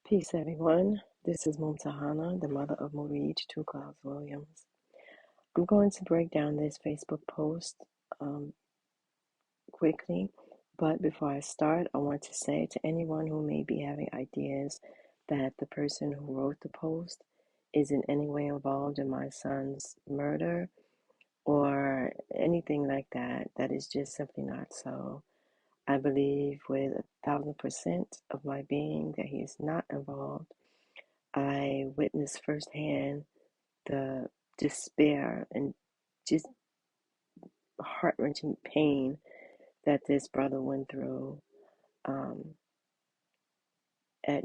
Peace, everyone. This is Mumtahana, the mother of Marie Two Clouds Williams. I'm going to break down this Facebook post um, quickly, but before I start, I want to say to anyone who may be having ideas that the person who wrote the post is in any way involved in my son's murder or anything like that, that is just simply not so. I believe with 1,000% of my being that he is not involved. I witnessed firsthand the despair and just heart-wrenching pain that this brother went through um, at,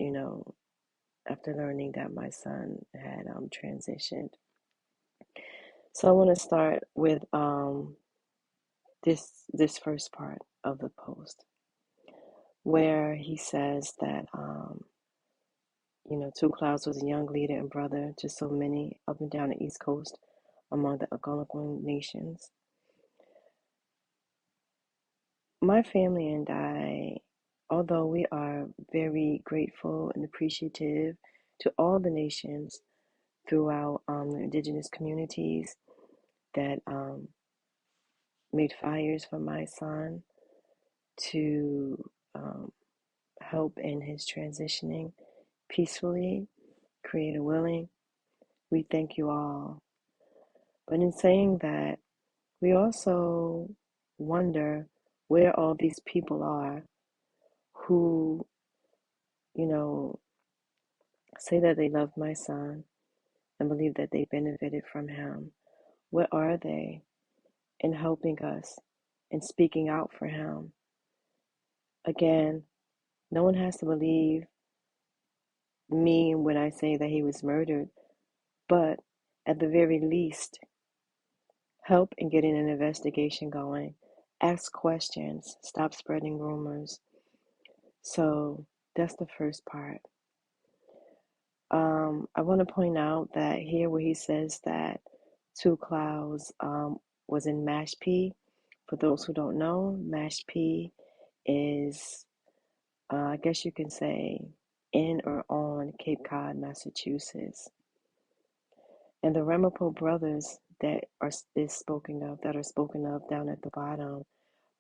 after learning that my son had transitioned. So I want to start with this first part of the post where he says that, Two Clouds was a young leader and brother to so many up and down the East Coast among the Algonquin nations. My family and I, although we are very grateful and appreciative to all the nations throughout the indigenous communities that made fires for my son to help in his transitioning peacefully, creator willing, we thank you all. But in saying that, we also wonder where all these people are who, you know, say that they love my son and believe that they benefited from him. Where are they in helping us and speaking out for him? Again, no one has to believe me when I say that he was murdered, but at the very least, help in getting an investigation going. Ask questions, stop spreading rumors. So that's the first part. I want to point out that here where he says that Two Clouds was in Mashpee. For those who don't know, Mashpee is, I guess you can say, in or on Cape Cod, Massachusetts. And the Ramapo brothers that are spoken of down at the bottom,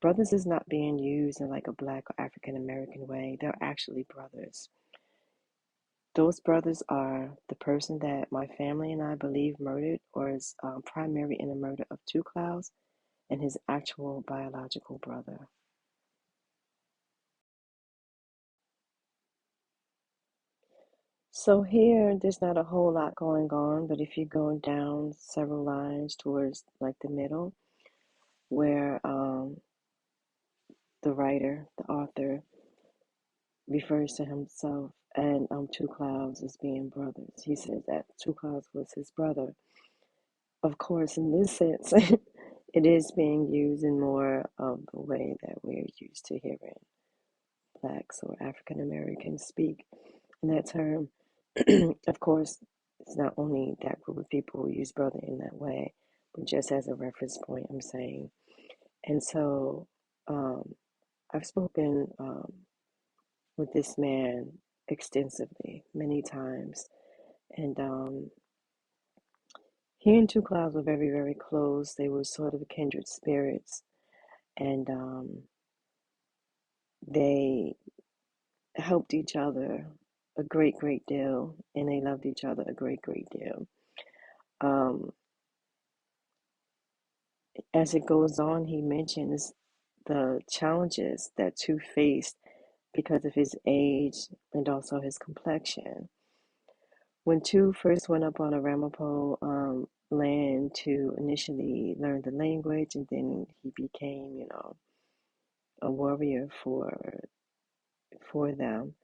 brothers is not being used in like a black or African American way. They're actually brothers. Those brothers are the person that my family and I believe murdered or is primary in the murder of Two Clouds and his actual biological brother. So here, there's not a whole lot going on, but if you go down several lines towards like the middle, where the writer, the author, refers to himself and Two Clouds as being brothers. He says that Two Clouds was his brother. Of course, in this sense, it is being used in more of the way that we're used to hearing blacks or African Americans speak in that term. Of course, it's not only that group of people who use brother in that way, but just as a reference point, I'm saying. And so I've spoken with this man extensively, many times. And he and Two Clouds were very, very close. They were sort of kindred spirits. And they helped each other a great, great deal. And they loved each other a great, great deal. Um, as it goes on, he mentions the challenges that Two faced because of his age and also his complexion. When Two first went up on a Ramapo land to initially learn the language, and then he became, a warrior for them,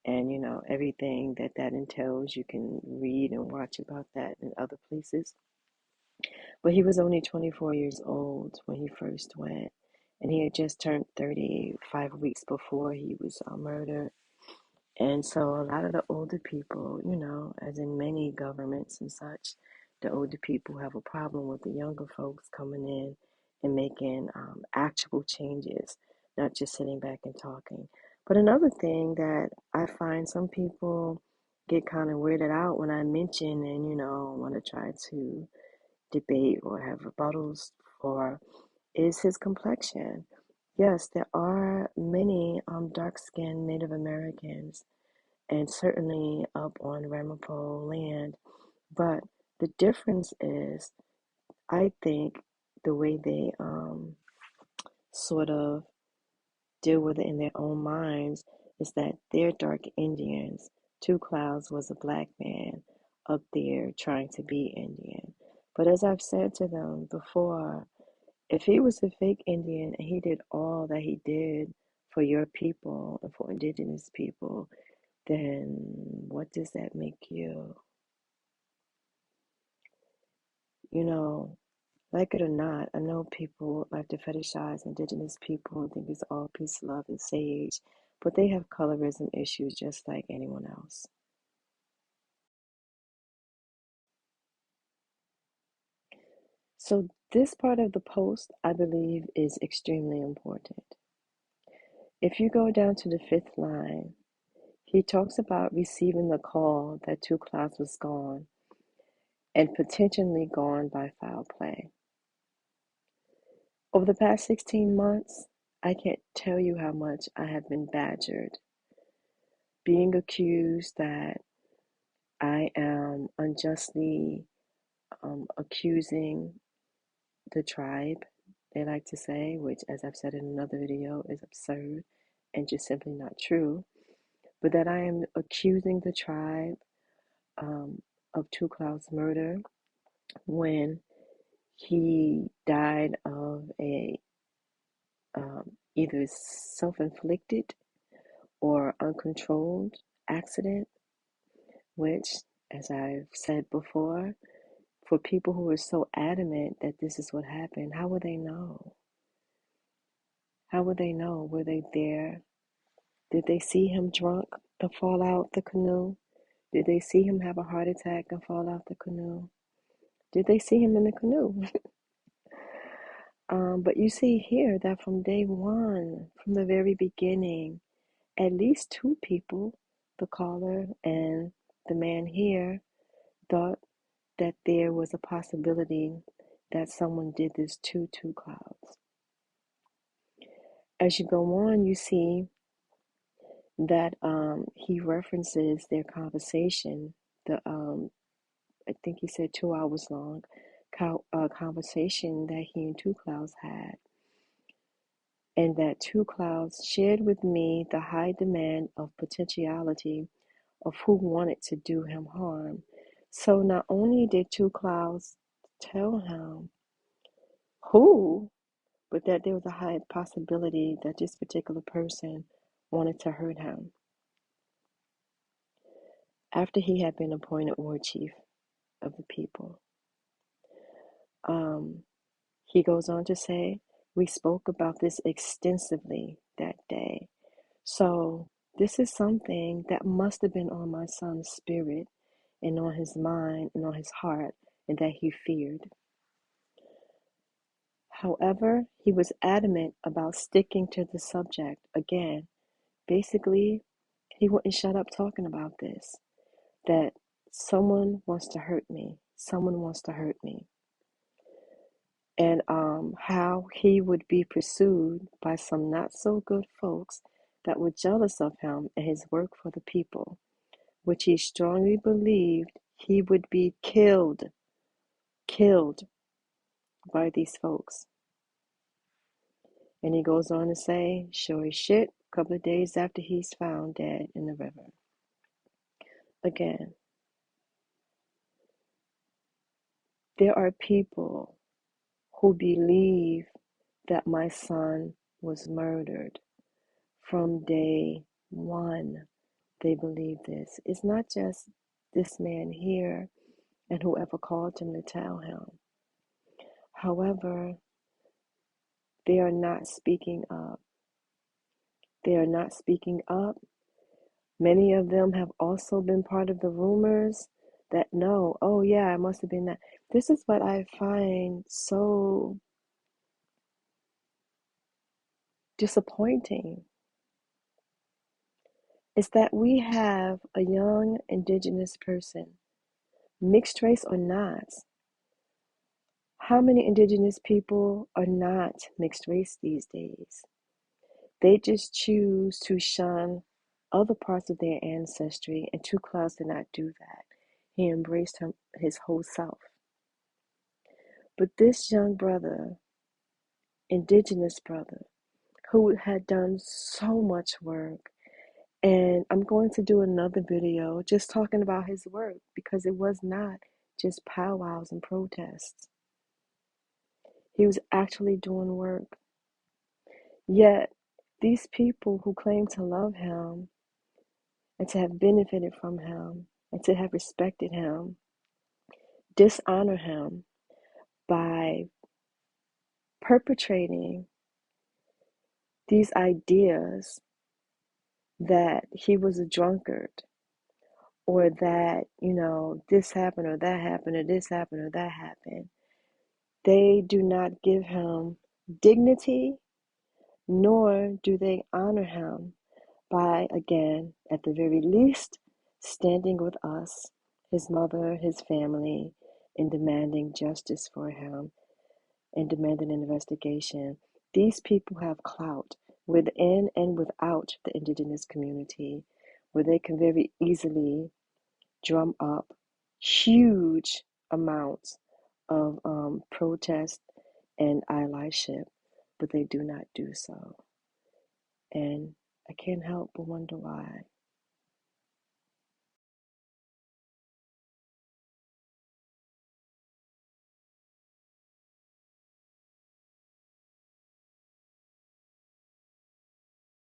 and everything that that entails. You can read and watch about that in other places. But he was only 24 years old when he first went, and he had just turned 35 weeks before he was murdered. And so a lot of the older people, as in many governments and such, the older people have a problem with the younger folks coming in and making actual changes, not just sitting back and talking. But another thing that I find some people get kind of weirded out when I mention and, want to try to debate or have rebuttals for is his complexion. Yes, there are many dark-skinned Native Americans, and certainly up on Ramapo land. But the difference is, I think, the way they sort of deal with it in their own minds is that they're dark Indians. Two Clouds was a black man up there trying to be Indian. But as I've said to them before, if he was a fake Indian and he did all that he did for your people and for indigenous people, then what does that make you? You know, like it or not, I know people like to fetishize indigenous people and think it's all peace, love, and sage, but they have colorism issues just like anyone else. So, this part of the post, I believe, is extremely important. If you go down to the fifth line, he talks about receiving the call that Two Clouds was gone and potentially gone by foul play. Over the past 16 months, I can't tell you how much I have been badgered, being accused that I am unjustly accusing the tribe, they like to say, which, as I've said in another video, is absurd and just simply not true, but that I am accusing the tribe of Two Clouds murder when he died of a either self-inflicted or uncontrolled accident, which, as I've said before, for people who are so adamant that this is what happened, how would they know? How would they know? Were they there? Did they see him drunk and fall out the canoe? Did they see him have a heart attack and fall out the canoe? Did they see him in the canoe? But you see here that from day one, from the very beginning, at least two people, the caller and the man here, thought that there was a possibility that someone did this to Two Clouds. As you go on, you see that he references their conversation, the I think he said 2 hours long conversation that he and Two Clouds had, and that Two Clouds shared with me the high demand of potentiality of who wanted to do him harm. So not only did Two Clouds tell him who, but that there was a high possibility that this particular person wanted to hurt him after he had been appointed war chief of the people. He goes on to say, we spoke about this extensively that day. So this is something that must have been on my son's spirit and on his mind and on his heart, and that he feared. However, he was adamant about sticking to the subject. Again, basically, he wouldn't shut up talking about this, that someone wants to hurt me. Someone wants to hurt me. And how he would be pursued by some not so good folks that were jealous of him and his work for the people, which he strongly believed he would be killed by these folks. And he goes on to say, sure as shit, a couple of days after he's found dead in the river. Again, there are people who believe that my son was murdered from day one. They believe this. It's not just this man here and whoever called him to tell him. However, they are not speaking up. They are not speaking up. Many of them have also been part of the rumors that no, oh yeah, it must have been that. This is what I find so disappointing. is that we have a young indigenous person, mixed race or not. How many indigenous people are not mixed race these days? They just choose to shun other parts of their ancestry, and Tu Claus did not do that. He embraced his whole self. But this young brother, indigenous brother, who had done so much work, and I'm going to do another video just talking about his work because it was not just powwows and protests. He was actually doing work. Yet, these people who claim to love him and to have benefited from him and to have respected him dishonor him by perpetrating these ideas that he was a drunkard, or that, this happened or that happened or this happened or that happened. They do not give him dignity, nor do they honor him by, again, at the very least, standing with us, his mother, his family, in demanding justice for him and demanding an investigation. These people have clout within and without the indigenous community, where they can very easily drum up huge amounts of protest and allyship, but they do not do so. And I can't help but wonder why.